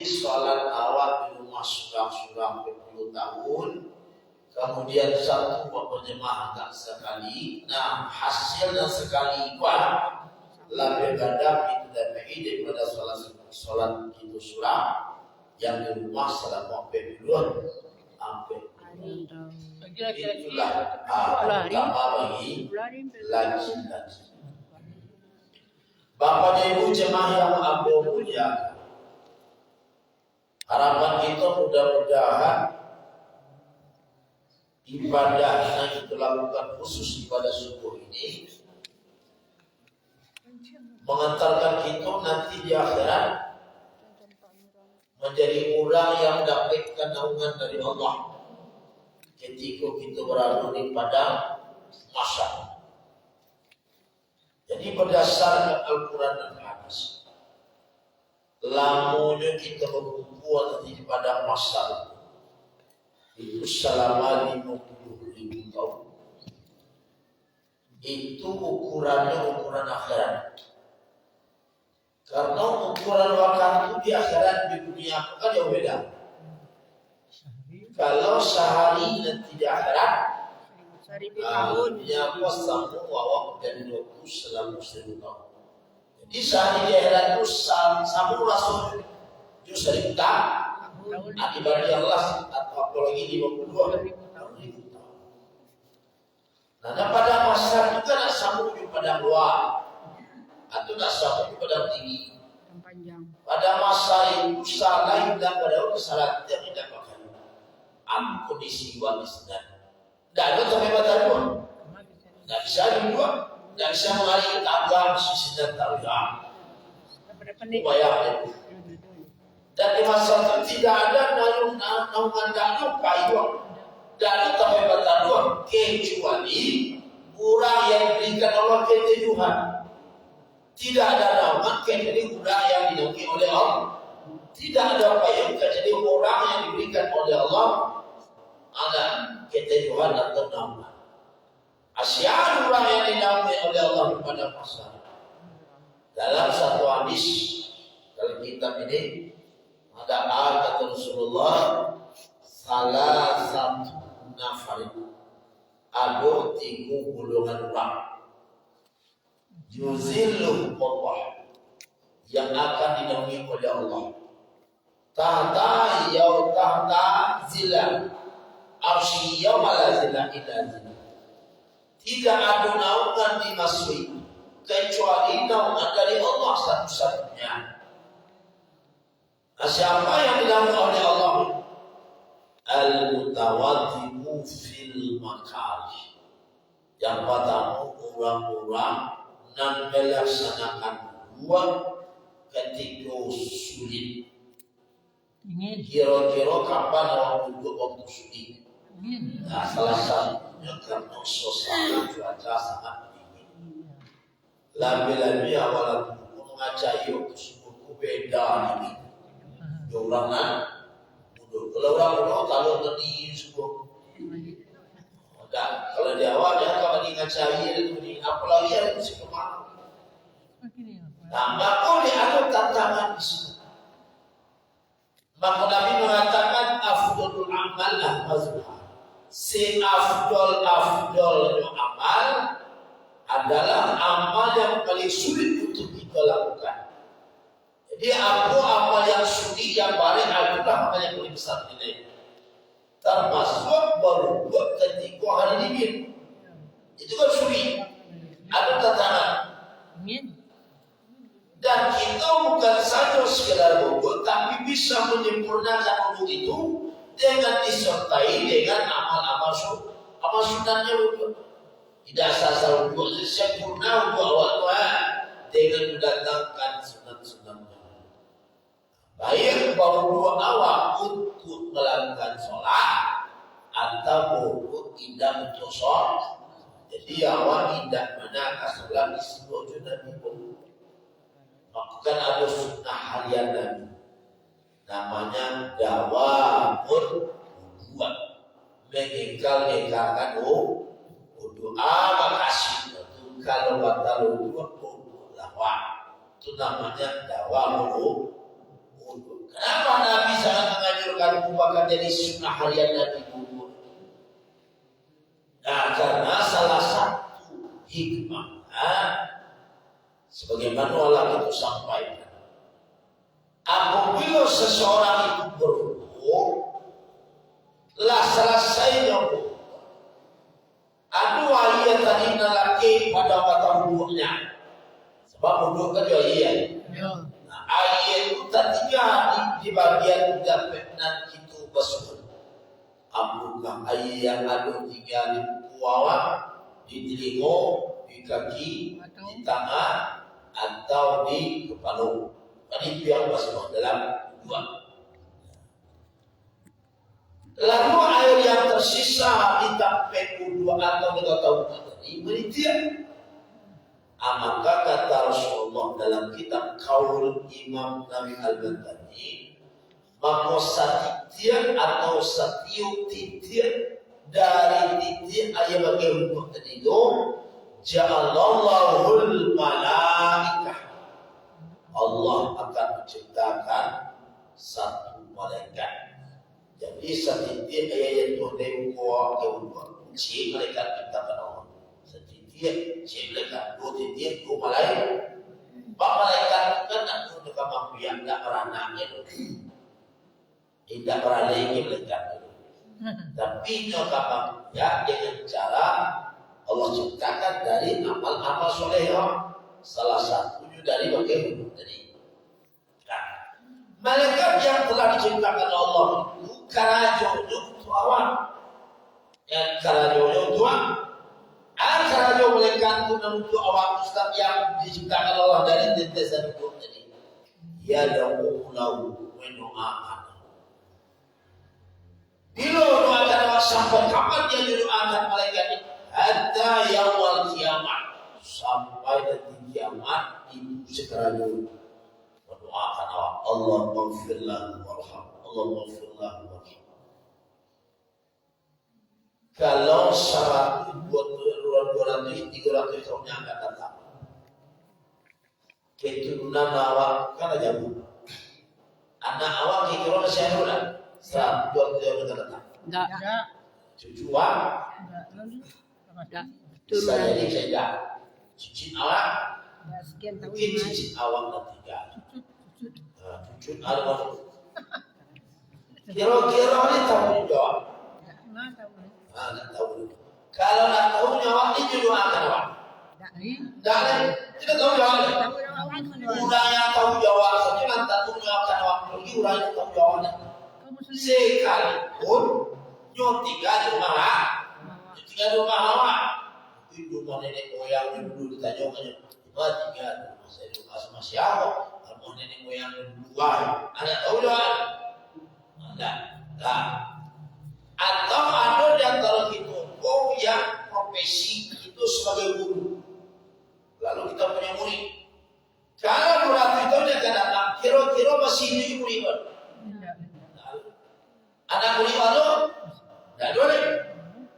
sholat awal di rumah sudah 10 tahun, kemudian satu berjemaah tak sekali. Nah, hasilnya sekali lebih gadap itu dapat daripada sholat itu surah yang di rumah selama 40 sampai itulah utama bagi laki-laki. Bapak dan Ibu jemaah yang ambil mulia, harapan kita mudah-mudahan ibadah yang kita lakukan khusus ibadah subuh ini mengantarkan kita nanti di akhirat menjadi orang yang mendapatkan naungan dari Allah ketika kita berada di padang mahsyar. Jadi berdasarkan Al-Quran dan Hadis, lamunya kita berkumpul di padang mahsyar itu selama 50.000 tahun. Itu ukurannya ukuran akhirat. Karena ukuran waktu di akhirat di dunia kan jauh beda. Kalau sehari nanti di akhirat, dunia wasamu wawak dan waktu selama 1000 tahun. Jadi sehari di akhirat itu samu rasul justru kita akibat Allah atau apalagi di 52 tahun. Nah, pada masa itu kan samu di padang luar atau tak samu di padang tinggi. Pada masa itu salah dan pada kesalahan yang tidak makan. Kondisi wanisnya. Tidak ada sampai batal pun. Tidak bisa dua. Tidak bisa mengalih tambah sisi dan tarian. Upaya. Dan di masa itu tidak ada naungan dalam payung. Dan sampai batal pun kecuali orang yang diberikan Allah ketujuan. Tidak ada naungan kecuali orang yang dinaungi oleh Allah. Tidak ada payung kecuali orang yang diberikan oleh Allah ada ketujuan atau naungan. Asyik orang yang dinaungi oleh Allah pada masa. Dalam satu hadis dalam kitab ini ada kata Rasulullah salah satu nafar ada 3 golongan orang yuzilluhum Allah yang akan dinaungi oleh Allah tahta zilal arsy yauma la zilla illa zillah. Tidak ada naungan dimasuki kecuali naungan dari Allah satu-satunya. Siapa yang dinaungi oleh Allah? Al-mutawaddibu fil makarih. Yang pertama orang-orang yang melaksanakan dua ketika sulit. Kira-kira kapan waktu sulit? Nah, salah satunya karena suasana cuaca sangat dingin. Lebih-lebih awal mengajai suku beda ini. Orang kalau orang kalau tadi suku, kalau di awal dia kalau ngajai ini apalagi yang mesti kemana? Nah, maka ada tantangan di situ. Maka Nabi mengatakan afdalul amal ahmazuha. Afdalnya amal adalah amal yang paling sulit untuk kita lakukan. Jadi apa amal yang sulit yang paling adalah amal yang paling besar nilai. Termasuk baru buat ketika hari dingin. Itu kan sulit. Ada tantangan. Dan kita bukan saja sekedar wudhu, tapi bisa menyempurnakan wudhu itu dengan disertai dengan amal-amal sunatnya wudhu. Tidak asal wudhu sempurna wudhu awal dengan mendatangkan sunat-sunatnya. Baik wudhu awal untuk melakukan sholat atau wudhu tidak untuk sholat. Jadi awal tidak menangkap sholat disebut Nabi wudhu. Maka ada sunnah harian Nabi namanya dawamul wudu, mengingkar-ingkarkan doa makasih itu kalau batal wudu lawan itu namanya dawamul wudu. Kenapa Nabi sangat menganjurkan bukan jadi sunnah harian Nabi bubur? Nah, karena salah satu hikmah, sebagaimana Allah itu sampaikan, apabila seseorang itu berwudu, lah selesainya wudu, adu ayat tadi nalaki pada waktu wudunya, sebab wudu kan iya. Nah, ayat itu tadinya di bagian dapetan itu basuh. Apakah ayat ada tiga di buku awak, di telinga, di kaki, di tangan, atau di kepala? Kan itu yang basuh dalam dua. Lalu air yang tersisa di tampek dua atau kita tahu tadi menitir. Maka kata Rasulullah dalam kitab Qaul Imam Nawawi Al-Baghdadi, maka satitir atau satiup titir dari titir ayat bagian hukum tadi itu, ja'alallahul malaikah, Allah akan menciptakan satu malaikat. Jadi setitik ayat itu dari kuah kunci malaikat ciptakan Allah. Setitik malaikat, dua titik dua malaikat. Pak malaikat kan nak untuk kemampuan tak beranaknya tu, tidak beranaknya malaikat tu. Tapi kalau kemampuan dengan cara Allah ciptakan dari amal-amal soleh, salah satunya dari bagian tadi. Malaikat yang telah diciptakan Allah itu karajonya untuk awak, yang karajonya untuk karajo malaikat itu untuk awak Ustaz yang diciptakan Allah dari tetesan itu tadi. Ya da'ulahu mendoakan. Bila doakan awak sampai kapan dia didoakan malaikat itu? Hatta yaumul kiamat, sampai nanti kiamat itu sekarajo. Doakan Allah maghfirlah warham, Allah maghfirlah warham. Kalau 100, 200, 300 tahunnya akan datang, keturunan awak kan aja bu, anak awak kira masih ada lah, 100, 200 tahun akan datang. Enggak. Cucu awak, enggak. Bisa jadi saja. Cicit awak, mungkin cicit awak nanti enggak. Cucu awak, kira-kira ni tahu jawab. Nggak tahu. Kalau nak tahu jawab ni doakan awak. Tak lagi. Tidak tahu jawab. Orang yang tahu jawab saja kan tak tahu jawabkan awak. Lagi orang yang tahu jawabnya. Sekalipun tinggal di rumah, tinggal di rumah awak. Itu rumah nenek moyang dulu ditanyakannya. Tinggal di rumah sama siapa? Rumah nenek moyang dulu. Ada tahu jawab? Ada. Tak. Atau ada di antara kita yang profesi itu sebagai guru. Lalu kita punya murid. Kalau murid itu dia akan datang, kira-kira masih ini murid. Anak murid baru, tidak boleh.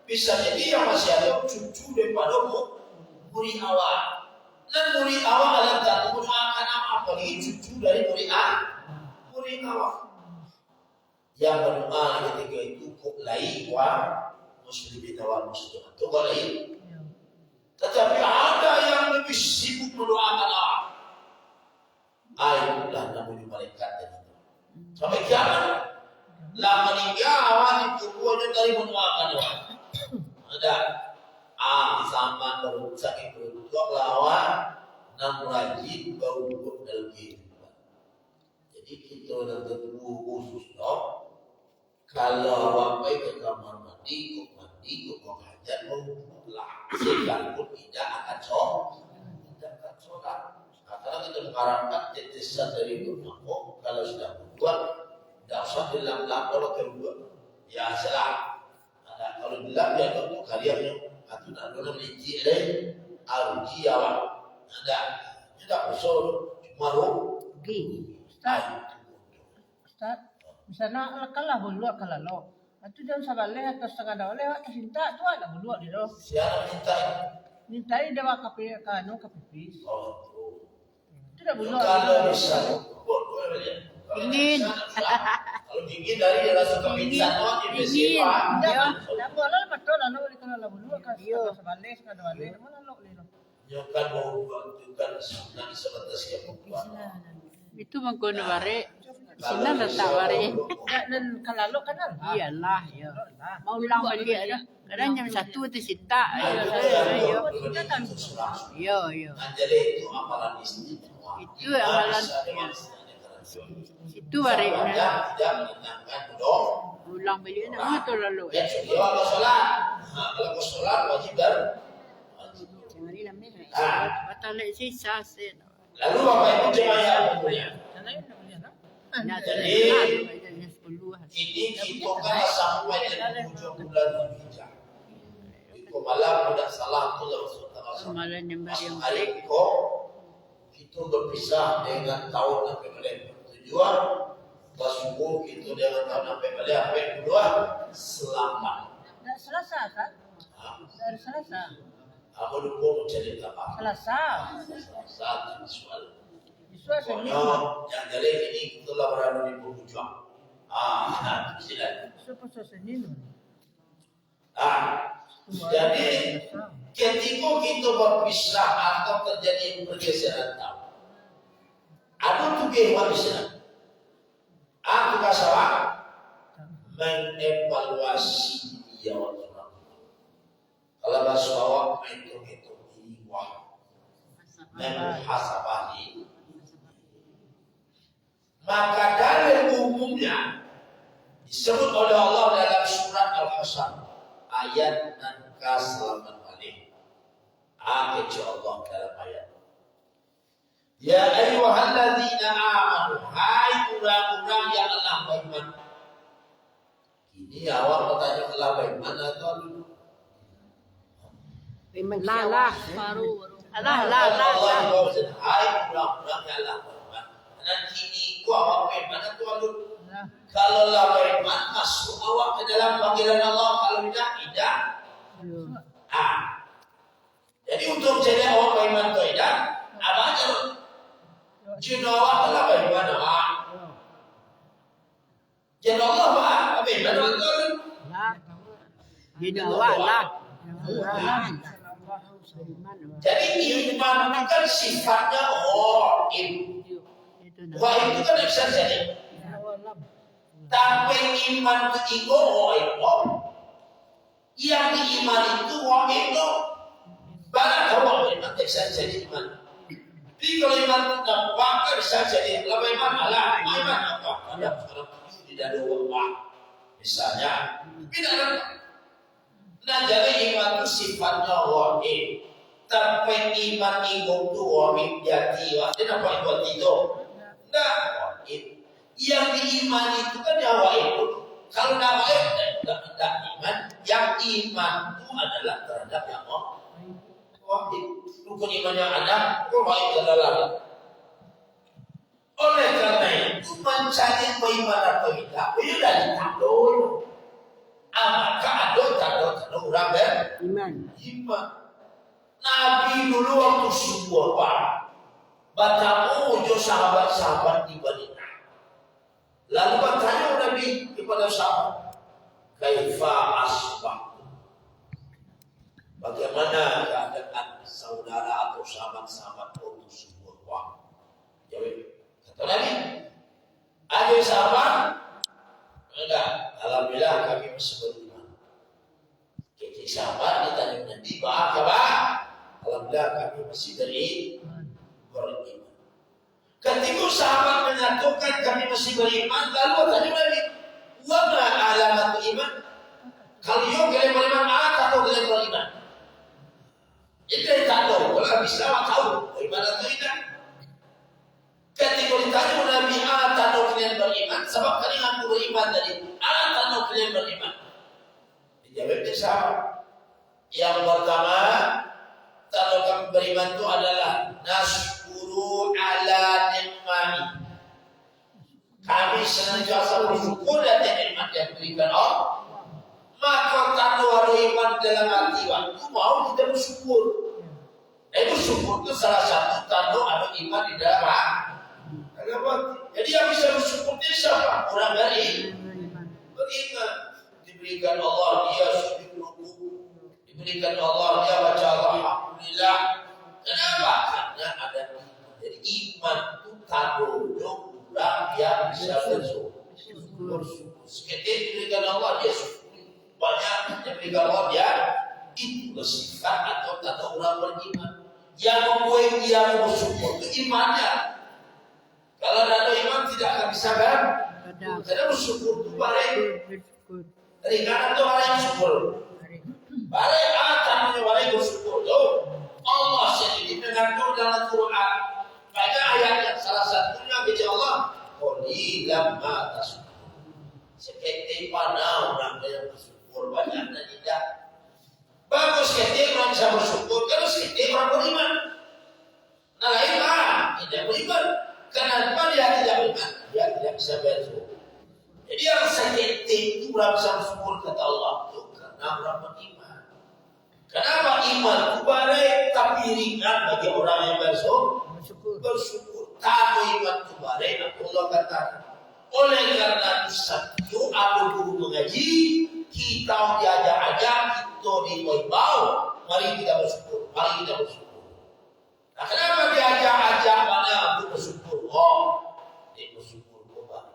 Bisa jadi yang masih ada cucu daripada murid awal. Dan murid awal adalah satu akan apalagi cucu dari murid awal. Yang berdoa ketika itu kok lain muslimin awal muslim itu kok lain. Tetapi ada yang lebih sibuk mendoakan Allah. Itulah namanya malaikat tadi. Sampai kiamat lah meninggal awal itu buahnya dari mendoakan Allah. Ada sama berusaha itu lawan nam rajin bau dalam kehidupan. Jadi kita nak ketemu khusus kalau awak pergi ke kamar mandi, kok menghajat lah, sekalipun tidak akan sholat. Karena kita mengharapkan tetesan dari rumah, kalau sudah berbuat, tidak usah dilap-lap kalau kebuat. Ya salah. Kalau dilap ya tentu kalian atau nak dulu meliti aruji awak. Ada, tidak usah cuma Ustaz. Misalnya kalah buluak kalah lo. Itu jangan sabaleh atau setengah dah oleh atau cinta tu ada buluak di lo. Siapa Minta dia bawa kape kano kapipis. Oh. Itu dah buluak. Kalau bisa, boleh. Dingin. Kalau dingin dari dia langsung ke pingsan tuh di besi pak. Dah bola betul lalu di kalau lalu dua kan sebalik kan dua lalu mana lalu lino. Nyokan mau bukan nanti sebatas ya bukan. Itu mengkono bare. Sina letak bare. Dan kalau kan Iyalah, ya. Mau ulang balik ada. Kadang jam 1 di Sinta. Yo. Jadi itu amalan istimewa. Itu amalan. Itu bare. Tidak menentangkan dong. Ulang balik nak betul lalu. Ya, kalau sholat, kalau sholat wajib dan Batalai sisa sen. lalu bapak ibu jemaah yang mulia. Jadi ini kita kan sampai di ujung bulan Hijjah. Itu malam tidak salah Allah Semalam yang masuk hari kok itu berpisah dengan tahun sampai balik tujuan. Basubuh itu dengan tahun sampai balik apa yang kedua selamat. Selasa kan? Dari Selasa. Aku dukung cerita apa? Selasa. Selasa visual. Visual Senin. Yang dari ini itulah berada di Bogor. Silakan. Visual Senin. Jadi ketika kita berpisah atau terjadi pergeseran tahun, ada tugas manusia. Aku kasawa mengevaluasi dia waktu kalau bahasa bawah itu jiwa menghasabani. Maka dalil umumnya disebut oleh Allah dalam surat Al-Hasan ayat dan ke-8. Kecuali Allah dalam ayat. Ya ayyuhalladzina amanu, hai orang-orang yang Allah beriman. Ini awal bertanya Allah beriman atau dulu? lah. Baru. Lah. Hai orang-orang yang Allah beriman. Nanti ini gua awak beriman atau dulu? Kalau Allah beriman masuk awak ke dalam panggilan Allah. Kalau tidak. Jadi untuk jadi awak beriman atau tidak, apa aja? Jinawat Allah bagaimana? Jinawat apa? Bagaimana betul? Jinawat lah. Jadi iman kan sifatnya ghaib. Ghaib itu kan bisa jadi. Tapi iman itu ghaib. Yang diimani itu ghaib itu. Barang ghaib itu bisa jadi iman. Jadi kalau iman nampak bisa jadi lebih iman Allah, iman apa? Ada sekarang tidak ada uang, misalnya tidak ada. Nah jadi iman itu sifatnya wahid, tapi iman itu wahid jati. Wahid apa iman itu? Tidak wahid. Yang diimani itu kan ya wahid. Kalau tidak wahid tidak iman. Yang iman itu adalah terhadap yang wahid. Rukun iman yang ada, wahid adalah. Oleh karena itu mencari beriman atau tidak, itu dari dulu. Maka ada orang beriman. Nabi dulu waktu sebuah pak, bertemu jo sahabat-sahabat di Madinah. Lalu bertanya Nabi kepada sahabat, kaifa asbah? Bagaimana keadaan saudara atau sahabat-sahabat untuk sebuah waktu? Jawab. Kata Nabi, ada sahabat? Enggak. Alhamdulillah kami masih beriman. Jadi sahabat ditanya Nabi, apa? Alhamdulillah kami masih beriman. Ketika sahabat menyatakan kami masih beriman, lalu tanya Nabi, wa ma alamat iman? Kalau kalian beriman atau kalian beriman? Itu yang tak tahu, kalau bisa tahu beriman atau tidak. Ketika ditanya Nabi atau kalian beriman, sebab kalian aku beriman tadi, atau kalian beriman. Dijawabnya sama. Yang pertama, kalau kami beriman itu adalah naskuru ala nikmati. Kami senantiasa bersyukur dan nikmat yang diberikan Allah. Maka tanda ada iman dalam hati waktu mau kita bersyukur. Bersyukur itu salah satu tanda ada iman di dalam hati. Kenapa? Jadi yang bisa bersyukur dia siapa? Orang beriman. Diberikan Allah dia sujud rukuk, diberikan Allah dia baca alhamdulillah. Kenapa? Karena ada iman. Jadi iman itu tanduk orang yang bisa bersyukur. Seketika diberikan Allah dia syukur. Banyak diberikan Allah dia itu bersifat atau kata orang beriman. Yang membuat dia bersyukur itu imannya. Kalau ada iman tidak akan bisa kan? Karena bersyukur itu bareng. Ringan itu bareng syukur. Bareng namanya bareng bersyukur itu. Allah sendiri mengatur dalam Quran. Banyak ayatnya. Salah satunya bagi Allah. Qalilan ma tashkurun. Seperti mana orang yang bersyukur banyak dan tidak. Bagus ketika orang bisa bersyukur. Kalau ketika orang beriman. Nah iman tidak beriman. Kenapa dia tidak beriman? Dia tidak bisa bersyukur. Jadi yang sakit itu orang bisa bersyukur kata Allah itu karena orang beriman. Kenapa iman itu baik tapi ringan bagi orang yang bersyukur. Tahu iman itu baik. Allah katakan. Oleh karena itu aku guru mengaji, kita diajak-ajak, kita dibawa. Mari kita bersyukur. Nah, kenapa diajak-ajak mana untuk bersyukur? Dia bersyukur kembali.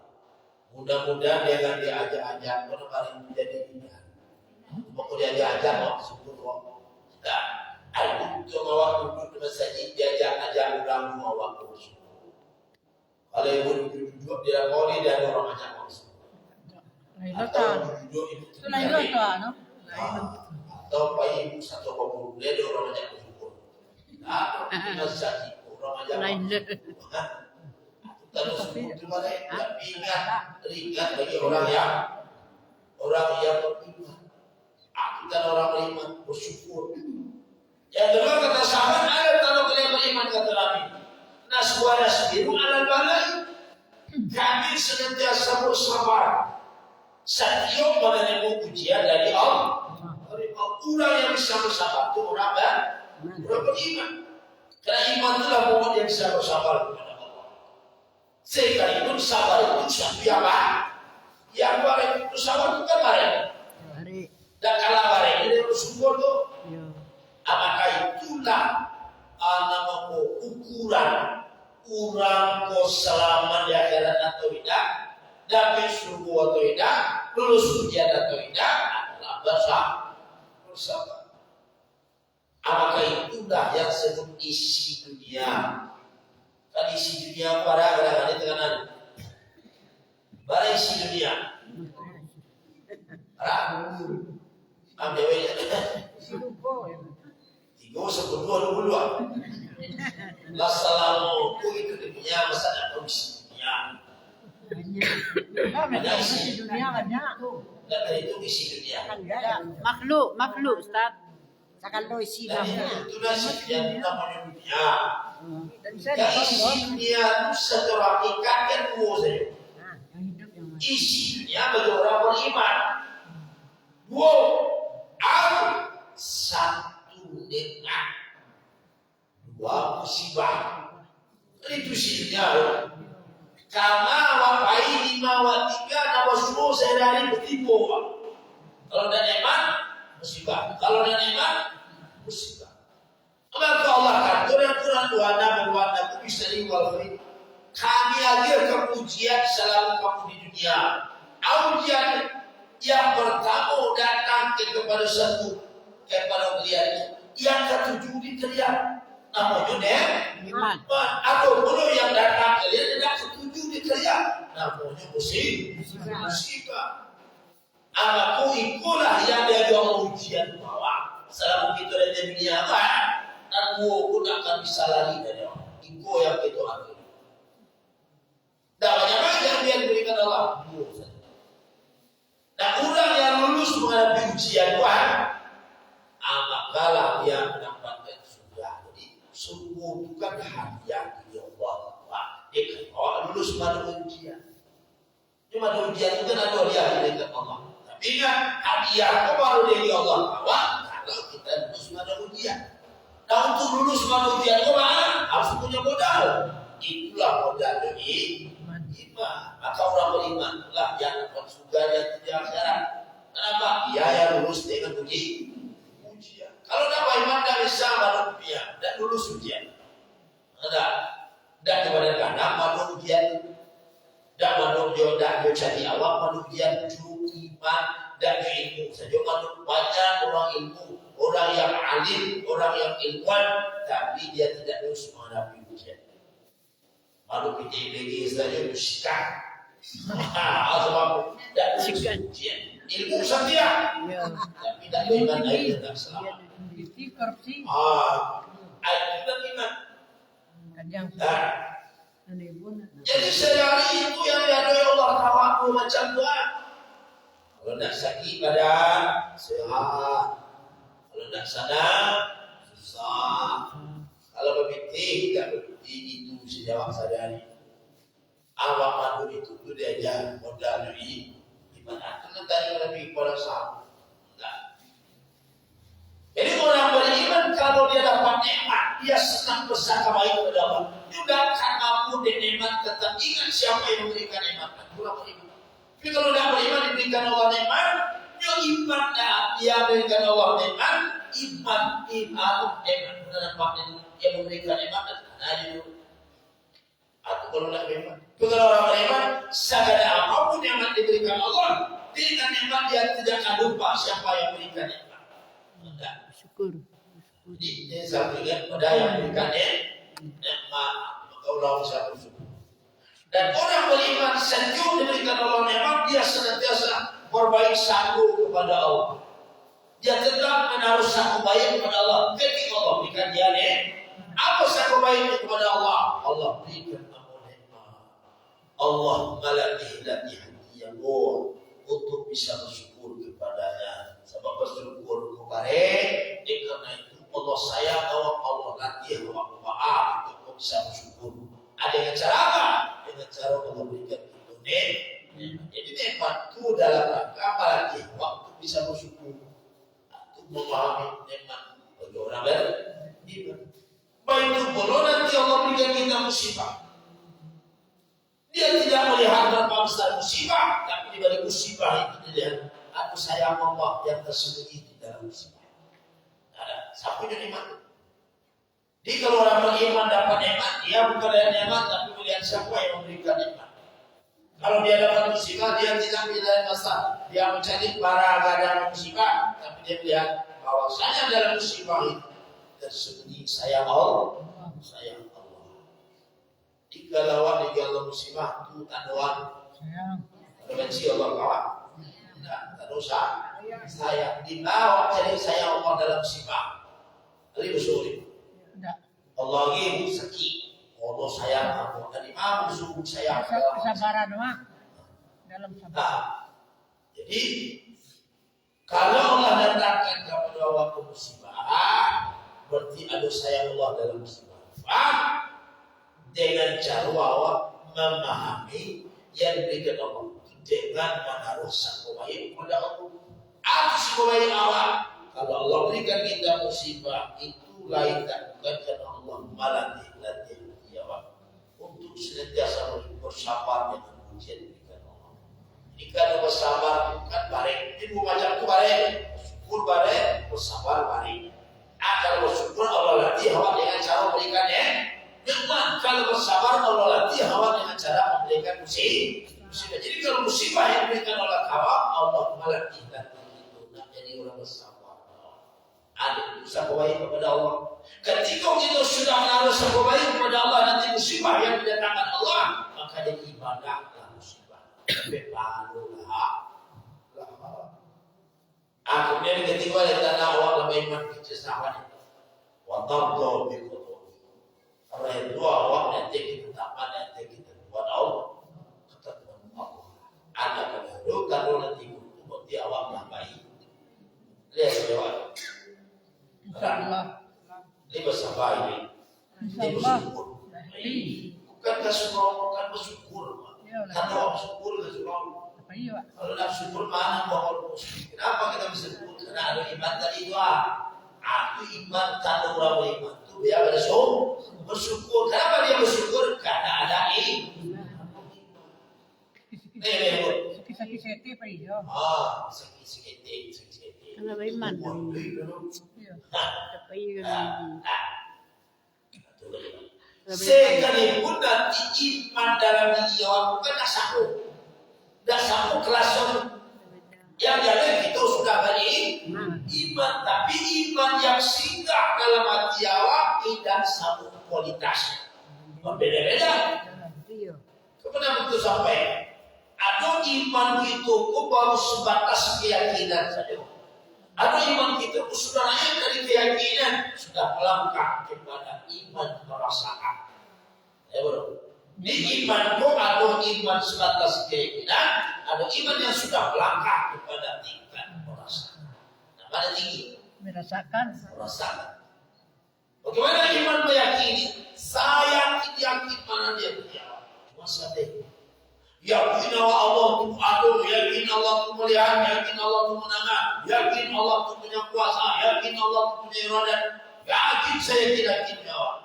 Mudah-mudahan dia akan diajak-ajak kembali menjadi iman. Pokok diajak-ajak bersyukur. Nah, aku cuma waktu duduk di masjid diajak-ajak orang mau waktu bersyukur. Kalau ibu duduk di dalam dia ada orang ajak bersyukur. Atau duduk itu atau bayi satu kubur dia ada orang ajak bersyukur. Nah, masjid orang ajak bersyukur. Terus cuma tapi ingat bagi orang yang beriman. Aku dan orang beriman bersyukur. Yang kedua kata sahabat ada kalau kalian beriman kata Nabi. Naswara sendiri ala balai. Kami senantiasa bersabar. Setiap menerima ujian dari Allah. Orang yang bisa bersabar itu orang beriman. Karena iman itulah pokok yang bisa bersabar kepada Allah. Sekalipun sabar itu suatu yang baik. Yang baik itu sabar itu kan baik. Dan kalau baik ini bersyukur itu. Apakah itulah nama ukuran orang kau selamat di akhirat atau tidak, dapat surga atau tidak, lulus ujian atau tidak adalah bersabar. Apakah itulah yang disebut isi dunia? Kan isi dunia pada kadang-kadang di tekanan. Bara isi dunia. Ambil tiga sebelum dua. Assalamualaikum itu dunia masa ada isi dunia. Ada isi dunia banyak. Dan itu isi dunia. Makhluk Ustaz. Kalau isi dunia. Itu isi dunia namanya dunia. Yang isi dunia itu secara hakikat kan dua saja. Isi dunia bagi orang beriman. Dua. Satu nikmat. Dua musibah. Itu isi dunia. Karena wapai lima watiga nama semua saya dari bertipu. Kalau ada nikmat musibah. Kalau ada nikmat musibah. Maka Allah kata Quran doana berwarna kubis dari walfi. Kami ajarkan ujian selama kamu di dunia. Ujian yang pertama datang kepada satu kepada kalian. Yang ketujuh diterima. Namanya atau belum yang datang kalian tidak setuju diterima. Namanya musibah. Aku ikulah yang dia jauh ujian bahwa selama kita ada di dunia aku pun akan bisa lari dari Allah. Iku yang itu akhir. Dan banyak yang dia diberikan Allah. Dan orang yang lulus menghadapi ujian Tuhan, makalah dia mendapatkan surga. Jadi surga bukan hadiah dari Allah. Dia lulus menghadapi ujian. Cuma ujian itu ada dia diberikan Allah. Tapi ingat hadiah itu baru dari Allah. Kalau kita lulus menghadapi ujian. Nah untuk lulus menghadapi ujian itu harus punya modal. itulah modal dari iman. Maka orang beriman lah yang dapat surga dan tidak akhirat. Kenapa? Dia yang lulus dengan ujian. Kalau dapat iman dari sama rupiah dan lulus ujian. Dan kepada kadang manusia ujian dan manusia dan jadi awak manusia iman dan ilmu saja manusia banyak orang ilmu, orang yang alim, orang yang ilmuwan, tapi dia tidak lulus menghadapi ujian. Malu kita lagi saja musyrik. Sebab tidak lulus ujian. Ilmu saja, tapi tidak iman aja tak selamat. Korupsi. Ayat iman. Kadang. Jadi sehari itu yang diadoi Allah tawaku macam doa. Kalau nak sakit badan, sehat. Kalau nak sadar, susah. Kalau berpitih, tak berpitih itu sejawab sadari. Awak madu itu dia ajar modal dari iman. Itu tanya lebih kepada sahab. Jadi orang beriman kalau dia dapat nikmat, dia senang bersangka baik kepada Allah. Juga kan mampu nikmat tetap ingat siapa yang memberikan nikmat. Orang beriman. Tapi kalau tidak beriman diberikan Allah nikmat, dia iman dia berikan Allah nikmat, iman nikmat nampak dia memberikan nikmat dan itu. Atau kalau tidak beriman. Tapi kalau orang beriman, segala apapun nikmat diberikan Allah, dengan nikmat dia tidak akan lupa siapa yang memberikan nikmat. Syukur. Ini saya ingat pada yang berikan nikmat, maka Allah bisa bersyukur. Dan orang beriman sejauh diberikan Allah nikmat, dia senantiasa berbaik sanggup kepada Allah. Dia tetap menaruh sanggup baik kepada Allah. Ketika Allah berikan dia nikmat, apa sanggup baik kepada Allah? Allah berikan amal nikmat. Allah melatih hati yang luar untuk bisa bersyukur kepadanya. Sebab bersyukur kepada karena itu Allah sayang Allah latih Allah untuk bisa bersyukur. Ada yang cara apa? Dengan cara Allah berikan itu jadi nikmat itu dalam rangka apa lagi? Waktu bisa bersyukur, untuk memahami nikmat bagi orang beriman. Baik itu kalau nanti Allah berikan kita musibah, dia tidak melihat berapa besar musibah, tapi di balik musibah itu dilihat aku sayang Allah yang tersembunyi di dalam musibah. Ada siapa yang nikmat? Jadi kalau orang beriman dapat nikmat, dia bukan melihat nikmat, tapi melihat siapa yang memberikan nikmat. Kalau dia dapat musibah, dia tidak melihat masalah. Dia mencari para dalam musibah, tapi dia melihat bahwasanya dalam musibah itu tersembunyi sayang Allah, sayang Allah. Jika lawan di dalam musibah itu tanduan, benci Allah kawan. Tak dosa. Saya dibawa jadi saya Allah dalam musibah. Ini bersyukur. Allah lagi sakit. Allah sayang aku. Tadi maaf bersyukur sayang. Kesabaran mak. Dalam sabar. Jadi kalau Allah datangkan kepada waktu musibah, berarti ada sayang Allah dalam musibah. Dengan cara awak memahami yang diberikan Allah. Dengan menaruh sanggup baik kepada Allah. Aku sanggup baik awak. Kalau Allah berikan kita musibah, itu lain tak bukan karena Allah melatih awak untuk senantiasa bersabar dengan ujian diberikan Allah. Jika ada bersabar kan bareng. Ibu macam tu bareng. Syukur bareng, bersabar bareng. Kalau bersyukur Allah latih awak dengan cara memberikannya. Memang kalau bersabar Allah latih awak dengan cara memberikan musibah. Jadi kalau musibah yang diberikan oleh kawan, Allah melatih kita itu nak jadi orang bersabar. Ada usaha baik kepada Allah. Ketika kita sudah menaruh usaha baik kepada Allah, nanti musibah yang didatangkan Allah, maka jadi ibadahlah musibah. Bebalulah. Kemudian yang ketiga yang tanah awak lebih iman kesesawan. Watabdo bikotoh. Kalau yang dua awak nanti kita dapat nanti kita buat Allah. Ada pengaruh kalau nanti bukti awak yang baik. Lihat jawab. Ini bersabar ini. Ini bersyukur. Bukan bersyukur. Karena orang bersyukur kalau nak syukur mana bahwa kenapa kita bisa syukur? Karena ada iman tadi dua. Aku iman tak orang beriman tu dia bersyukur. Kenapa dia bersyukur? Karena ada iman. Sakit-sakit sete pa iyo. Sakit-sakit. Ano ba iman? Iya. Apa yun? Sekalipun nanti iman dalam diri orang bukan dah sanggup kelas yang jalan itu sudah beriman, tapi iman yang singgah dalam hati awak tidak satu kualitasnya, berbeda-beda. Iya. Kemudian itu sampai ada iman itu baru sebatas keyakinan saja. Ada iman kita sudah naik dari keyakinan, sudah melangkah kepada iman perasaan. Ya bro. Di iman itu ada iman sebatas keyakinan, ada iman yang sudah melangkah kepada tingkat perasaan. Nah, mana tinggi? Merasakan. Perasaan. Bagaimana iman meyakini? Saya yakin mana dia punya. Cuma satu. Yakin Allah itu ada, yakin Allah itu melihat, yakin Allah itu mendengar, yakin Allah itu punya kuasa, yakin Allah itu punya iradat, yakin saya tidak yakin Allah.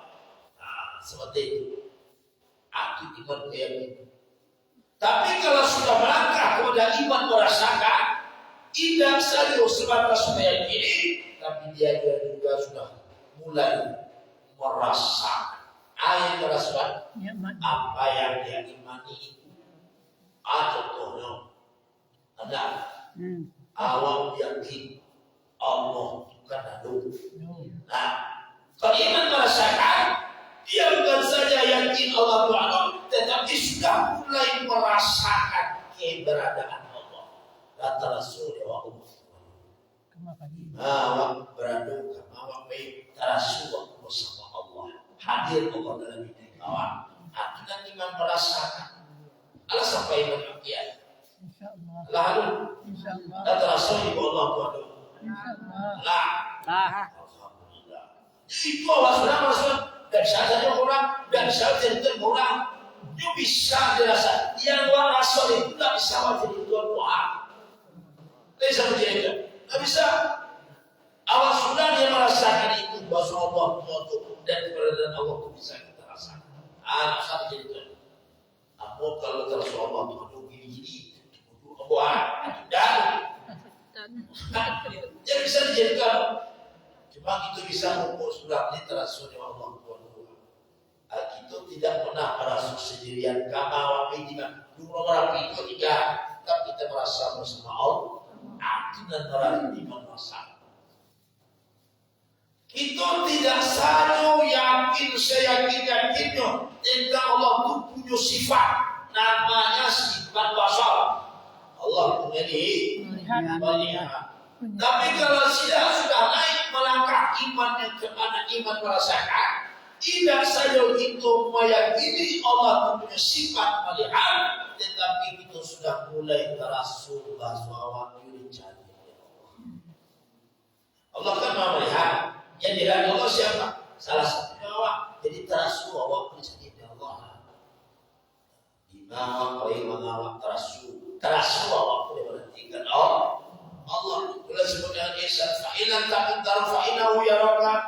Nah, seperti itu. Aku iman keyakinan. Tapi kalau sudah melangkah kepada iman merasakan, tidak saja sebatas meyakini, tapi dia juga sudah mulai merasakan. Ayat merasakan apa yang dia imani. Contohnya ada awam yakin Allah bukan ada. Nah, kalau iman merasakan, dia bukan saja yakin Allah itu ada, tetapi sudah mulai merasakan keberadaan Allah. Kata Rasul wa awak beradu, awak baik Rasul bersama Allah. Hadir Allah dalam hidup awak. Itu kan iman merasakan. Allah sampai menyampaikan. Insyaallah. Lalu Insyaallah. kata Rasul Allah Tuhan. Insyaallah. Alhamdulillah. Itu Rasul dan sahaja orang dan sahaja orang itu bisa dirasa. Yang Rasul itu tidak bisa menjadi Tuhan doa. Tidak bisa menjadi itu. Tidak bisa. Awal sudah dia merasakan itu bahwa Allah Tuhan dan keberadaan Allah itu bisa kita rasakan. Satu jadi itu. Aku kalau terus Allah Tuhan gini buat dan yang bisa dijadikan cuma itu bisa mengukur surat literasi Allah Tuhan. Kita tidak pernah merasa sendirian kama wabidina dulu orang itu tidak, tapi kita merasa bersama Allah. Dan orang iman merasa itu tidak saja yakin seyakinnya tentang Allah itu punya sifat namanya sifat basar. Allah punya melihat. Tapi kalau sudah naik melangkah imannya kepada iman merasakan, tidak saja itu meyakini Allah punya sifat melihat, tetapi itu sudah mulai terasul bahwa dicari Allah kan mau melihat. Yang dilihat Allah siapa? Salah satunya awak. Jadi terasul awak bisa Allah. Dimana kalau awak terasul awak boleh berhentikan Allah. Bila sebutnya Isa, fa'ilan takun tarfa'inahu ya Rabbah.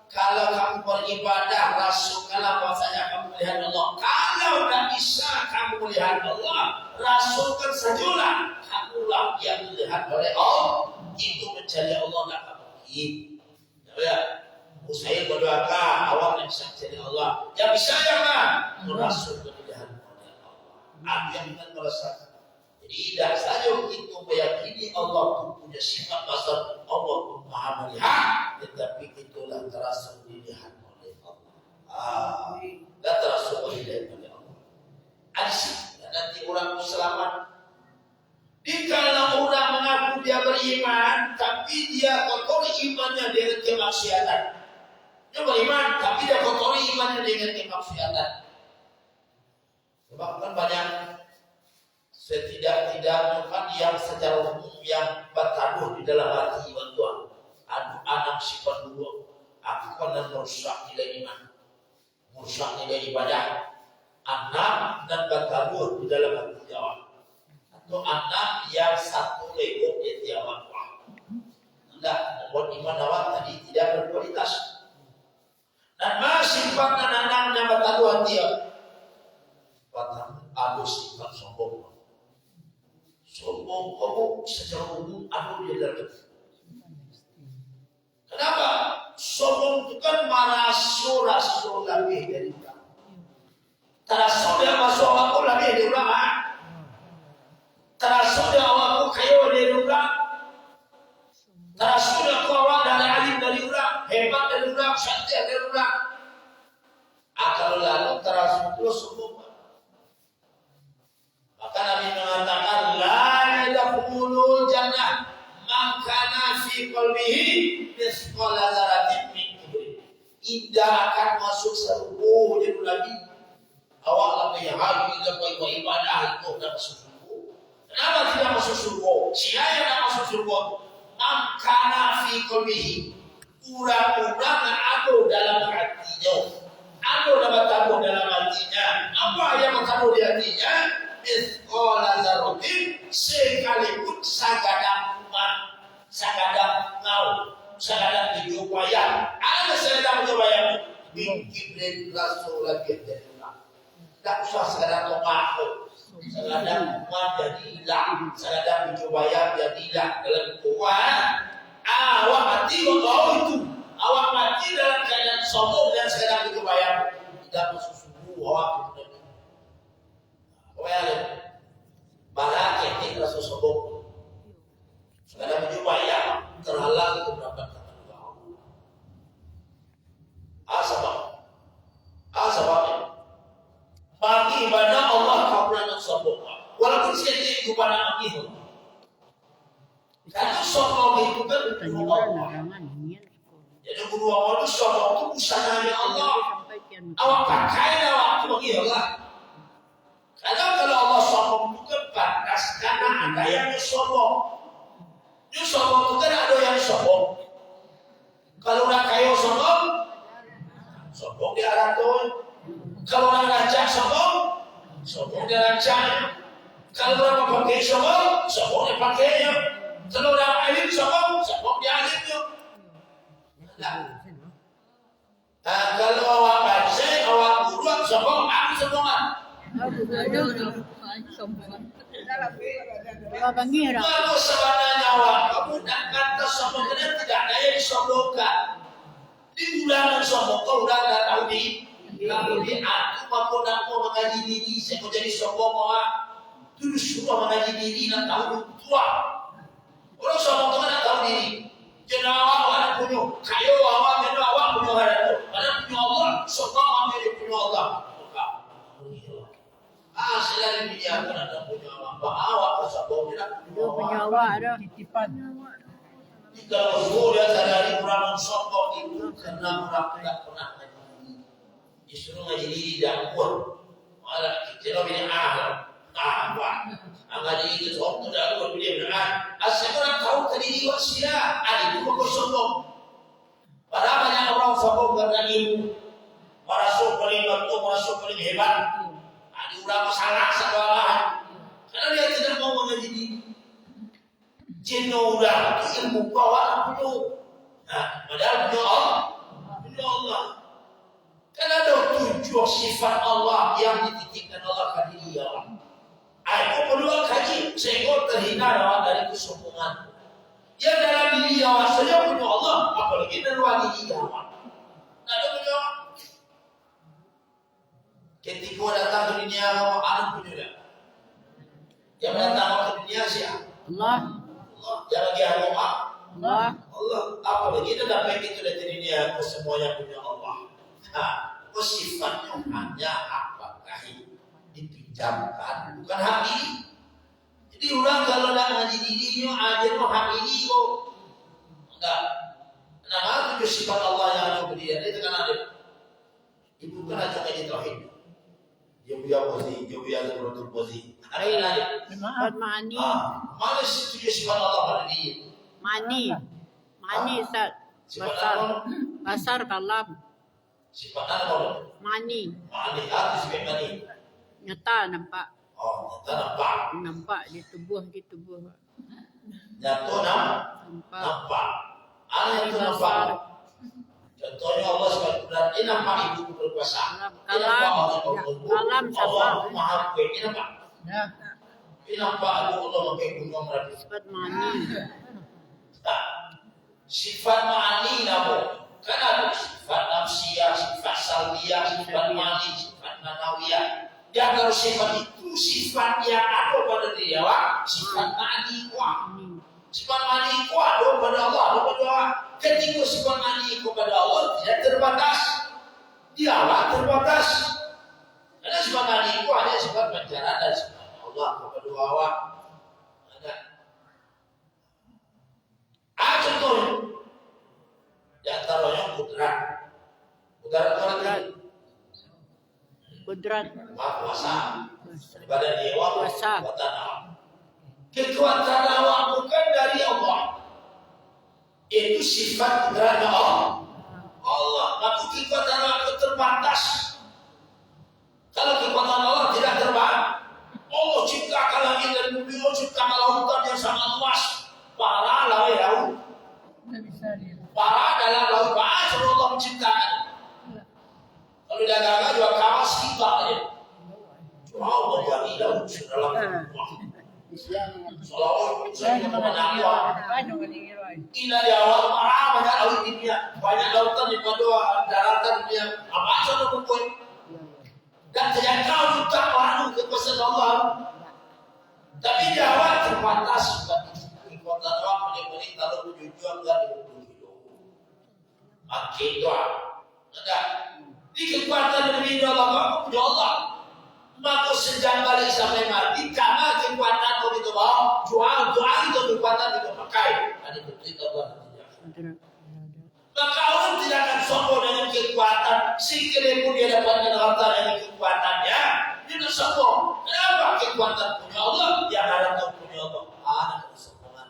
Kalau kamu beribadah, rasulkanlah bahwasanya kamu melihat Allah. Kalau tidak bisa kamu melihat Allah, rasulkan sajalah. Kamulah yang dilihat oleh Allah. Itu mencari Allah tidak mungkin. Ya, saya berdoakan awak yang bisa jadi Allah. Yang bisa jangan merasuk dilihat oleh Allah. Yang dengan merasakan. Jadi tidak saja itu meyakini Allah punya sifat basar, Allah Maha melihat, tetapi itulah terasa dilihat oleh Allah. Dan terasa dilihat oleh Allah. Asyik nanti orang selamat. Dikala orang mengaku dia beriman, tapi dia kotori imannya dengan kemaksiatan. Dia beriman, tapi dia kotori imannya dengan kemaksiatan. Sebab kan banyak setidak-tidaknya kan yang secara umum yang bertabuh di dalam hati Tuhan. Anak sifat dulu, aku kan merusak nilai iman, merusak nilai ibadah. Anak dan bertabuh di dalam hati Jawa. Atau anak yang satu lego di awak. Enggak, membuat iman awak tadi dia berkualitas. Dan masih sifat nanamnya bataduan dia. Batang ada sifat sombong. Sombong kamu secara umum ada dia dalam. Kenapa? Sombong itu kan rasul lebih dari kita. Terasul yang masuk aku lebih dari orang. Terasul yang aku kaya dari orang. Terasul yang aku awal dari alim dari orang. Hebat dari orang, satya dari orang. Akal lalu terasul itu sombong. Maka Nabi mengatakan la yadkhulul jannah man kana fi qalbihi mithqala dzarratin min kibr. Tidak akan masuk surga jadi Nabi. Awak lebih hari lebih ibadah itu dan masuk surga. Kenapa tidak masuk surga? Siapa yang tidak masuk surga? Man kana fi qalbihi. Kurang-kurang ada dalam hatinya. Ada dalam hatinya. Apa yang bertaruh di hatinya? Mithqala dzarratin, sekalipun sagadang ngau, sagadang dijupaya. Ada sagadang dijupaya bikin rasul lagi dari orang. Tak usah sagadang tomaho, sagadang jadilah, sagadang dijupaya jadilah dalam kuat. Awak mati kau itu, awak mati dalam keadaan sombong dan sagadang dijupaya. Tidak masuk subuh awak. Well, balak yang rasa sombong. Sekarang berjumpa terhalang itu berapa kata Allah. Asabab. Bagi ibadah Allah kau pernah sombong. Walaupun sedikit itu pada itu. Karena sombong itu kan guru Allah. Jadi guru Allah itu sombong itu usahanya Allah. Awak pakai waktu bagi Allah. Kalau Allah sombong itu batas karena ada yang sombong. Yang sombong itu kan ada yang sombong. Kalau orang kaya sombong, sombong dia raton. Kalau orang raja sombong dia rajanya. Kalau orang pakai sombong dia pakainya. Kalau orang alim sombong dia alimnya. Nah, kalau awak baca, awak guru sombong, aku sombongan. Kalau sebenarnya awak kamu nak kata sombong tidak ada yang disombongkan. Di bulan sombong kau udah tak tahu di. Kalau di aku mau mengaji diri, saya mau jadi sombong awak. Dulu suruh mengaji diri nak tahu tua. Orang sombong tu nak tahu diri. Jangan awak punya kayu awak jangan awak punya harap. Karena punya Allah, sombong awak punya Allah. Selain dia pun ada punya awak sombong tidak punya awak ada titipan. Kalau sudah sadari orang sombong itu karena orang tidak pernah ngaji. Disuruh ngaji diri tidak kuat. Malah kita ini ngaji itu sombong tidak kuat dia benar. Asal orang tahu tadi wasilah, itu kok sombong. Padahal banyak orang sombong karena ilmu. Merasa paling bantu, merasa paling hebat. Udah salah lain. Karena dia tidak mau mengaji diri. Jenuh udah ilmu bawa punya. Nah, padahal punya Allah. Karena ada 7 sifat Allah yang dititipkan Allah ke diri Allah. Aku berdua kaji, sehingga terhindar dari kesombongan. Yang dalam diri Allah saja punya Allah, apalagi dalam diri Allah. Nah, ada punya Allah. Ketika datang ke dunia, anak punya dia. Yang datang ke dunia siapa? Allah. Yang lagi Allah. Allah. Apalagi dapat itu dari dunia, semuanya punya Allah. Nah, sifatnya hanya apakah dipinjamkan, bukan hak ini. Jadi orang kalau nak ngaji dirinya ajar hak ini kok enggak. Nah, itu sifat Allah yang ada beri dia. Itu kan ada. Ibu kan aja ngaji tauhid. Dia punya posisi, dia punya kebetulan posisi. Ada yang lain. Mani. Mana sih sifat Allah pada dia? Mani Ustaz. Basar kalam. Sifat apa? Mani. Apa sifat mani? Nyata nampak. Oh, nyata nampak. Nampak di tubuh. Nyata nampak. Apa itu nampak? Contohnya Allah SWT, ini nampak ibu berkuasa. Ini nampak Alam Allah sama. Maha Kuat. Ini nampak. Ya. Ini nampak Allah pakai gunung Merapi. Sifat mani. Nah, sifat ma'ani namun kan ada sifat nafsiyah, sifat salbiyah, sifat ma'ani, sifat manawiyah. Dan kalau sifat itu sifat yang ada pada dia, sifat ma'ani kuat. Sifat ma'ani kuat ada pada Allah, ada pada Allah. Ketika sifat ma'ani kepada Allah tidak terbatas, dialah terbatas. Karena sifat ma'ani kuat ada sifat pancaran dan sifat Allah kepada Allah. Ada. Contohnya, di antaranya kudrat. Kudrat itu apa? Kudrat. Kuasa. Daripada dewa, Kuasa. kekuatan Allah. Kekuatan Allah bukan dari Allah. Itu sifat kudrat Allah. Maka kekuatan Allah itu terbatas. Kalau kekuatan Allah tidak terbatas, Allah ciptakan langit dan bumi, Allah ciptakan lautan yang sangat luas. Para laut laut. Tidak bisa dia. Para dalam laut bahasa Allah menciptakan. Kalau dagang juga kawas kita aja. Cuma Allah buat di laut dalam Salawat saya mengenal Ina di awal marah banyak laut di dunia, banyak lautan di pada daratan dunia. Apa saja mempunyai dan terjangkau juta orang kekuasaan Allah. Tapi Jawa terbatas kekuatan Allah benar-benar kalau berjuang dari hidup. Makin doa, enggak. Di kekuatan demi Allah, punya Allah. Maka sejak balik sampai mati, karena kekuatan itu bawa doa itu kekuatan itu pakai. Ada ketika Allah tidak. Maka orang tidak akan sombong dengan kekuatan. Sekiranya pun dia dapatkan harta dengan kekuatannya, dia tidak sombong. Kenapa? Kekuatan punya Allah, yang ada punya Allah. Ada kesombongan.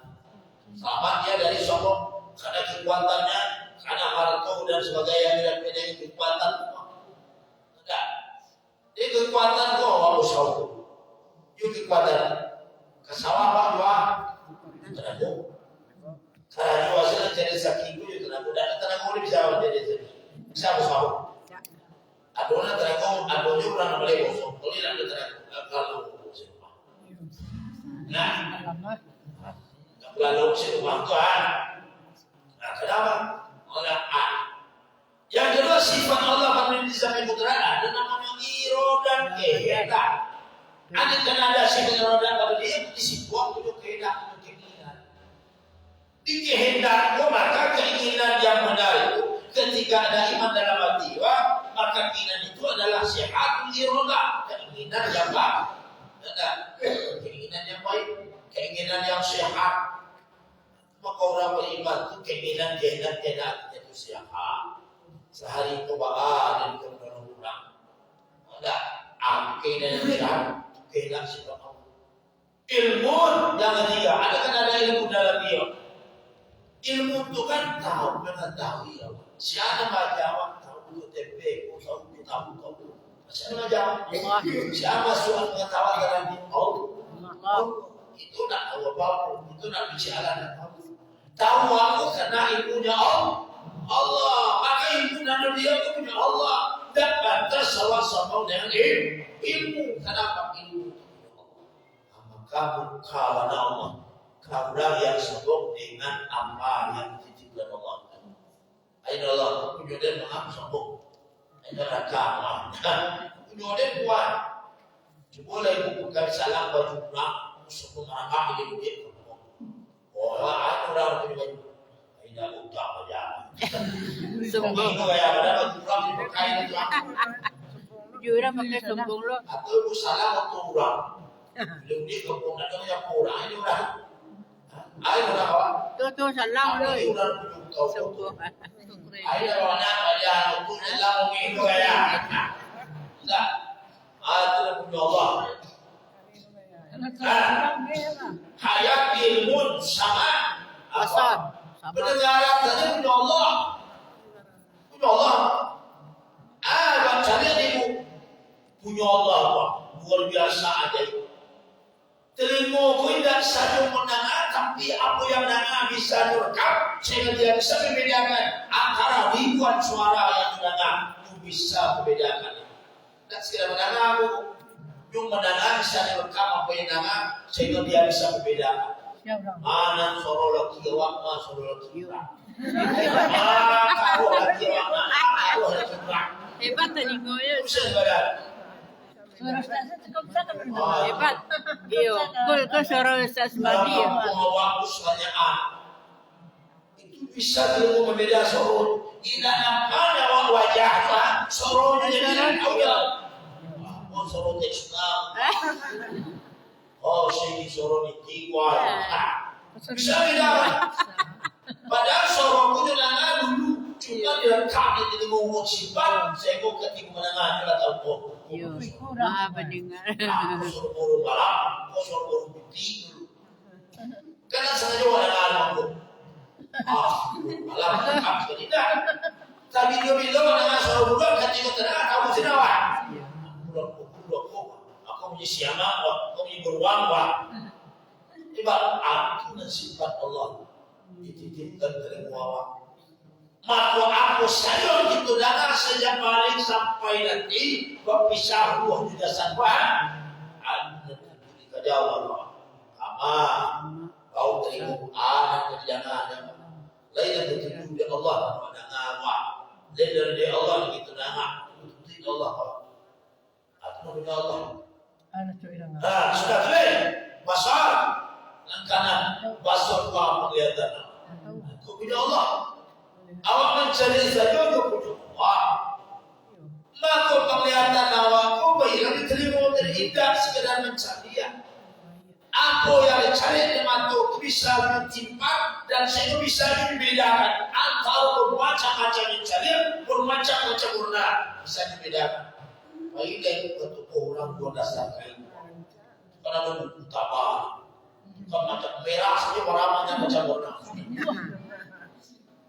Selamat dia dari sombong karena kekuatannya, karena harta dan sebagainya tidak beda kekuatan. Tidak. Ini kekuatan kau harus tahu. Ini kekuatan. Kesalahan dua. Tenaga. Karena dua sila jadi sakit itu tenaga. Dan tenaga boleh bisa jadi bisa bersama. Adona tenaga, adona orang boleh bersama. Boleh ada tenaga kalau bersama. Nah, kalau bersama Tuhan. Nah, kenapa? Orang yang kedua sifat Allah pada diri sampai kudrat ada namanya irodan kehendak. Ada kan ada sifat irodan pada dia disebut itu kehendak keinginan. Di kehendak maka keinginan yang benar itu ketika ada iman dalam hati, maka keinginan itu adalah sehat irodan, keinginan yang baik. Keinginan yang baik, keinginan yang sehat. Maka orang beriman itu keinginan kehendak itu sehat. Sehari kebaan dan kemudian pulang. Ada keinginan yang sehat, keinginan sifat Allah. Ilmu yang ketiga, ada kan ada ilmu dalam dia. Ilmu itu kan tahu mengetahui Allah. Siapa menjawab tahu tempe, tahu tahu. Siapa menjawab? Siapa soal pengetahuan dalam dia? Allah. Itu nak tahu apa? Itu nak bicara tahu. Tahu aku karena ilmunya Allah, maka ilmu dan dia itu punya Allah dan batas sama-sama dengan ilmu. Kenapa ilmu? Maka kawan Allah, kawan yang sombong dengan apa yang dititipkan Allah. Aina Allah punya dia maaf sombong. Aina rakam, punya dia kuat. Cuma lagi bukan salah baju nak sombong marah ini dia. Oh, ada orang punya baju. Aina utama aja. Sombong. Kaya pada kurang dipakai itu. Jura pakai sombong lo. Atau ibu salah waktu kurang. Belum dia kepung datang yang kurang ini udah. Ayo udah kawan. Tuh salam lo. Sombong. Ayo orang aja waktu salah mungkin itu kaya. Enggak. Itu punya Allah. Hayat ilmu sama Asal. pendengaran saja punya Allah. Punya Allah. Bacanya ibu punya Allah luar biasa aja itu. Telinga ku tidak saja mendengar tapi Tapi apa yang nana bisa direkam sehingga dia bisa membedakan antara ribuan suara yang mendengar, itu bisa membedakan. Dan sekiranya mendengar aku, yang mendengar bisa direkam apa yang mendengar sehingga dia bisa membedakan. Mana suara laki awak, mana suara laki awak. Mana suara laki awak, mana suara laki awak. Hebat tadi goyo. Bisa dibedakan. Suara saya cukup sangat Hebat. Iyo, kau suara Ustaz Badi ya. Waktu soalnya itu bisa dia membeda sorot. Tidak nampak wajahnya sorotnya dia tahu ya. Oh sorotnya suka. Oh sini sorot itu kuat. Bisa tidak. Padahal sorot itu nana dulu cuma direkam di ngomong simpan. Saya mau ketemu menengah kita tahu. Iyo, maha pendengar. Kosor burung balap, kosor burung putih dulu. Karena sengaja ada aku. Balap tetap tidak. Tapi dia bilang dengan suara bulan ketika tenang kamu sinawa. Bulan. Aku punya siapa? Aku punya beruang wah. Ibarat aku dan sifat Allah dititipkan dari muawak. Maka aku sayang itu dengar sejak balik sampai nanti berpisah ruh di dasar Tuhan. Ketika jawab kau terima anak kerjaan lain bertujuh di Allah pada ngawa lain dari Allah begitu nama itu Allah atau dari Allah. Sudah clear basar dan kanan basar kau penglihatan aku punya Allah. Awak mencari saja untuk Allah. Maka penglihatan awak kau bayi terima dari indah sekedar mencari dia. Apa yang dicari teman tu bisa mentimpa dan saya bisa membedakan antara bermacam-macam mencari, bermacam-macam warna bisa dibedakan. Baik dari bentuk orang dua dasar kain. Karena bentuk utama, bukan macam merah saja warnanya macam warna.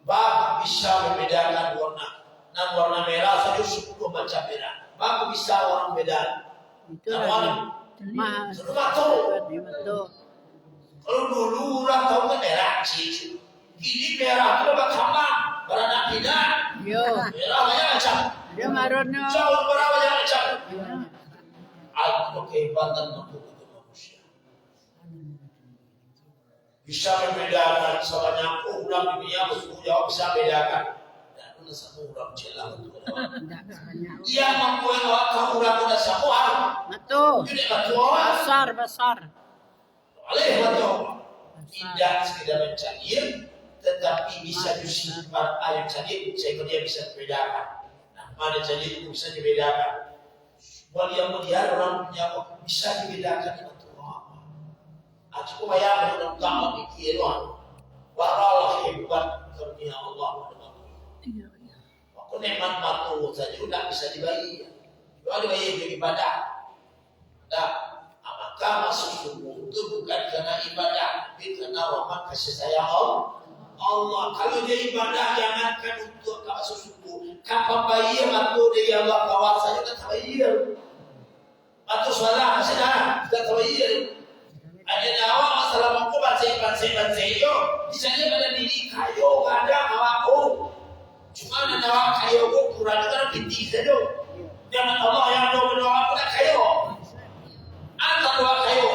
Bapak bisa membedakan warna. Dan warna merah saja 10 macam merah. Bapak bisa orang beda. Namun sudah tahu. Kalau dulu orang tahu kan merah cicu. Ini merah itu berkembang. Berada tidak. Merah banyak macam. Dia marahnya. Jauh berapa banyak macam. Aku kehebatan untuk manusia. Bisa membedakan sebanyak orang dunia bersuku jawab bisa membedakan dan ada satu orang celah yang membuat orang ada satu orang Betul. Besar. oleh betul tidak sekedar mencari tetapi bisa disimpan ayat cari sehingga dia bisa membedakan. Nah, mana cari itu bisa dibedakan. Wali yang melihat orang punya bisa dibedakan itu. Aku bayar dengan kamu pikiran, walau hebat karunia Allah. Aku nemat matu saja tidak bisa dibayar. Kalau dibayar jadi ibadah, nah, maka masuk subuh itu bukan karena ibadah, tapi karena rahmat kasih sayang Allah. Kalau dia ibadah jangankan untuk masuk subuh. Kapan bayar matu dia Allah kawal saja tak bayar. Matu salah sudah tak bayar. Ada awak masalah aku baca yo. Misalnya pada diri kayo ada awakku. Cuma ada awak kayo ku kurang kan binti saja. Jangan Allah yang doa aku tak kayo. Angkat doa kayo.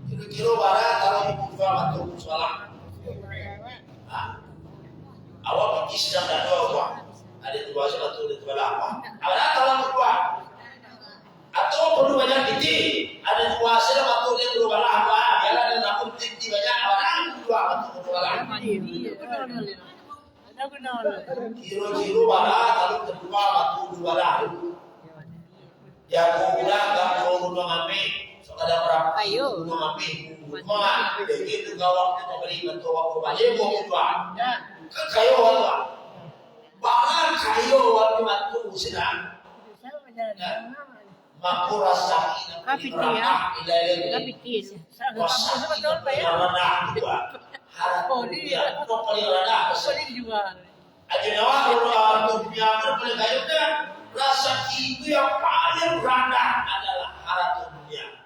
Kira-kira barat kalau ibu dua bantu salah. Awak pergi sedang dan doa. Ada dua satu ada dua apa? Ada kalau berdua. Atau perlu banyak titik, ada dua sedang atau dia berubah apa? Jalan dan aku titik banyak orang dua atau berubah. Kiro barat kalau kedua atau dua lah. Ya pulang tak perlu mengambil, sekadar berapa? Mengambil, begitu kawak kita beri bentuk waktu banyak berubah. Kayo apa? Barat kayo waktu sedang. Maku rasa Kapiti ya. Kapiti. Rasa itu yang paling rendah adalah harap dunia.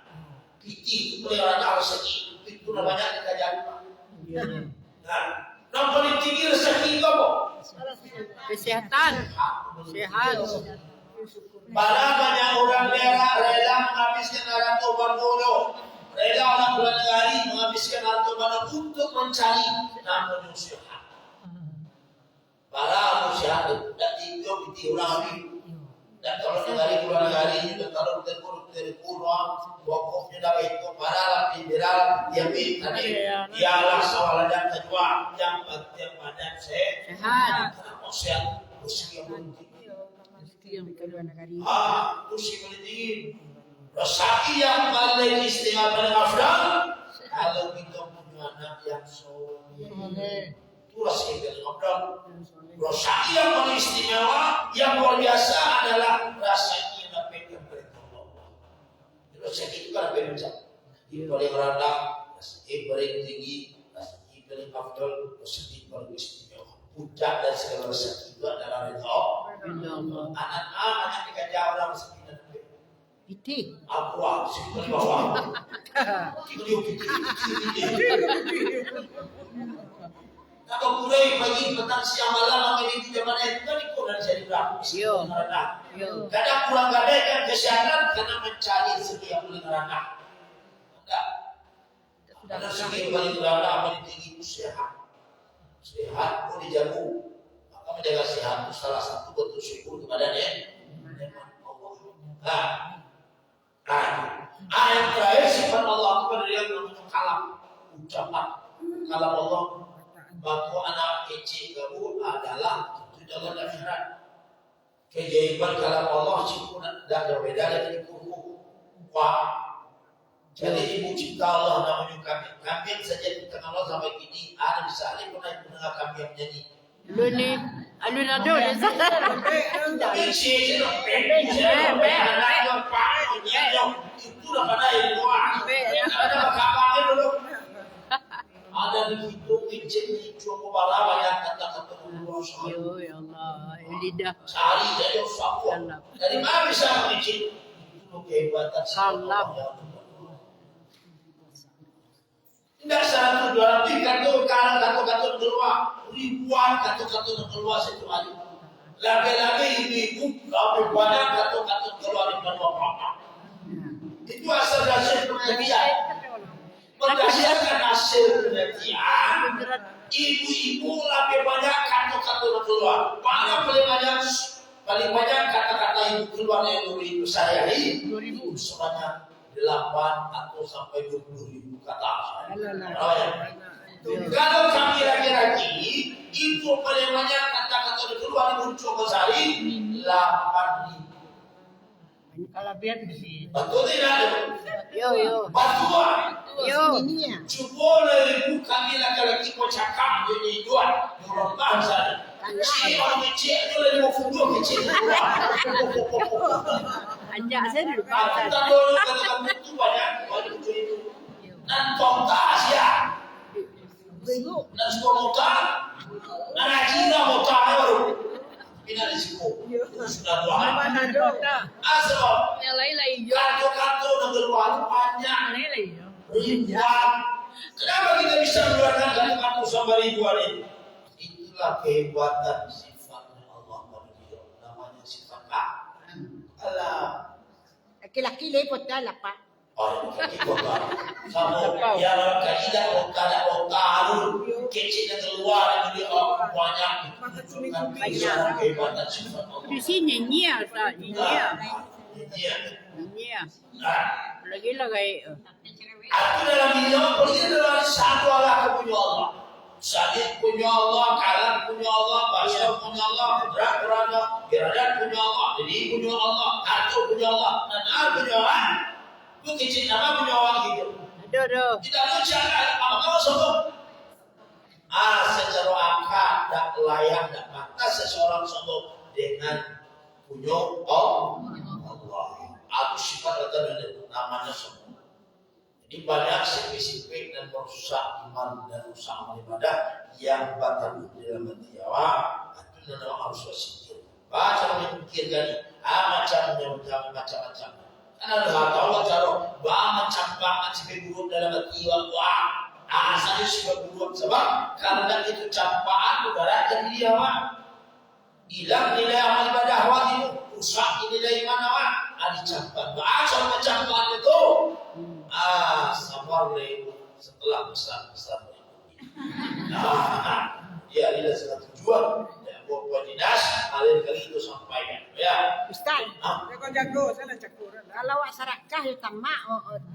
Piti itu paling rendah rasa itu Itu namanya kekayaan. Nah, yang paling tinggi rezeki kamu. Kesehatan. Sehat. Para banyak orang rela menghabiskan harta berdoa, rela orang bulan hari menghabiskan harta berdoa untuk mencari namun sehat. Para sehat dan itu orang habis. Dan kalau negari bulan hari juga kalau terkurang pokoknya dah itu para lapis beral diambil tadi ialah sawalan kedua yang badan sehat. Sehat usia usia penting rezeki yang paling istimewa paling afdal kalau kita punya anak yang soleh itu rezeki yang afdal. Rezeki yang paling istimewa yang luar biasa adalah rezeki yang dapat perintah Allah. Rezeki itu kan beda. Yang paling rendah, rezeki paling tinggi, rezeki paling afdal, rezeki paling istimewa. Puncak dari segala rezeki itu adalah ridha Allah. Anak-anak dikejar orang rezeki dan Iti. aku rezeki di bawah. Itu Kalau mulai pagi, petang, siang, malam, ini di zaman itu kan ikut dan saya bilang. Kadang kurang gadai kan kesehatan karena mencari rezeki yang paling rendah. Enggak. Karena rezeki yang paling rendah, paling tinggi itu sehat. Sehat pun dijamu. Maka menjaga sehat itu salah satu bentuk syukur kepada Allah. Ayat terakhir sifat Allah kepada dia namanya kalam. Ucapan kalam Allah. Bahwa anak kecil kamu adalah itu dalam akhirat. Keajaiban kalam Allah sih tidak berbeda dengan kurung. Wah, jadi ibu cipta Allah namanya kambing. Kambing saja di tengah Allah sampai kini ada bisa ada pernah mendengar kambing menyanyi. Luni, alun ado desa. Kecil, itu dah pada itu. Ada kabarnya dulu. Ada di hidung kecil cuma bala banyak kata-kata Allah. Yo ya Allah, lidah. Cari jadi usaha. Dari mana bisa mengecil? Itu kehebatan Salam. Tidak satu dua tiga kata keluar ribuan kata-kata keluar satu hari. Lagi-lagi ibu lebih banyak kata-kata keluar di bapak. Itu asal dari penelitian. Berdasarkan hasil penelitian, ibu-ibu lebih banyak kata-kata keluar. Paling banyak kata-kata ibu keluar yang ibu sehari itu sebanyak 8 atau sampai 20.000 kata. Kalau kami laki-laki itu paling banyak kata-kata keluar muncul sehari 8.000. Kalau biar di sini. Betul tidak? Yo. Betul. Yo. Cuba ibu kami laki-laki kau cakap jadi dua orang bangsa. Si orang kecil itu lagi mau fudo kecil. Anjak saya dulu. Aku tak dulu kata itu banyak itu. Nantong tas ya. Nantong motor. Nanajina motor baru. Ini risiko. Sudah dua. Asal. Lain-lain. Kartu-kartu negara banyak. Ribuan. Kenapa kita bisa mengeluarkan kartu-kartu sampai ribuan ini? Itulah kehebatan sifatnya Allah pada dia. Namanya sifat Allah. Laki-laki lepot dah lah pak. Oh, laki kota. Kamu yang kaidah kota ada kota alun kecil yang keluar itu dia banyak. Banyak. Kehebatan sifat Allah. Di sini nyia tak nyia. Iya. Lagi Aku dalam dunia ini adalah satu Allah punya Allah. Sadiq punya Allah, kalam punya Allah, Basyar punya Allah, Kudrat punya Iradat punya Allah, Diri punya Allah, Atur punya Allah, dan punya Allah. Itu kecil nama punya Allah gitu. Aduh. Tidak ada cara apa-apa sombong. Secara angka tak layak, tak pantas seseorang sombong dengan punya Allah. Aku sifat dan namanya sombong. Jadi banyak sifat-sifat dan merusak iman dan merusak amal ibadah yang batal dalam Jawa. Itu memang harus bersikir. Baca memikirkan macamnya macam-macam. Karena nggak tahu cara banget campangan si buruk dalam hati wah. Asal si buruk sebab karena itu campaan udara jadi dia wah. Hilang nilai amal ibadah wah itu rusak nilai iman wah. Ada campan. Bahasa campaan itu. Sabar itu setelah besar. Nah, ya ini adalah tujuan. Buat dinas, kalian kali itu sampaikan, ya. Ustaz, jago, saya jago. Kalau serakah itu tamak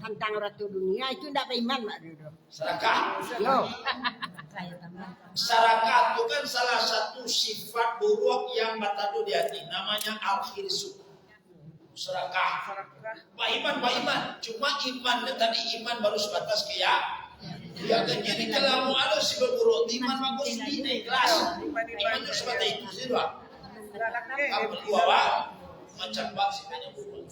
tentang ratu dunia itu tidak beriman, Mak Dodo. Serakah. Yo. Serakah itu kan salah satu sifat buruk yang batadu di hati, namanya al-khirsu. Serakah. Pak Iman. Cuma iman tadi iman baru sebatas kayak. Ya kan jadi kalau mau ada si berburuk iman bagus di kelas. Iman itu seperti itu sih doang. Kalau berdua macam bak si banyak buruk.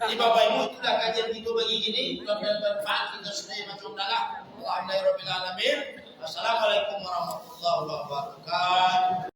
Jadi Bapak Ibu itu dah kajian video bagi gini, mudah-mudahan bermanfaat kita sudah macam dalam. Alhamdulillahirabbil alamin. Wassalamualaikum warahmatullahi wabarakatuh.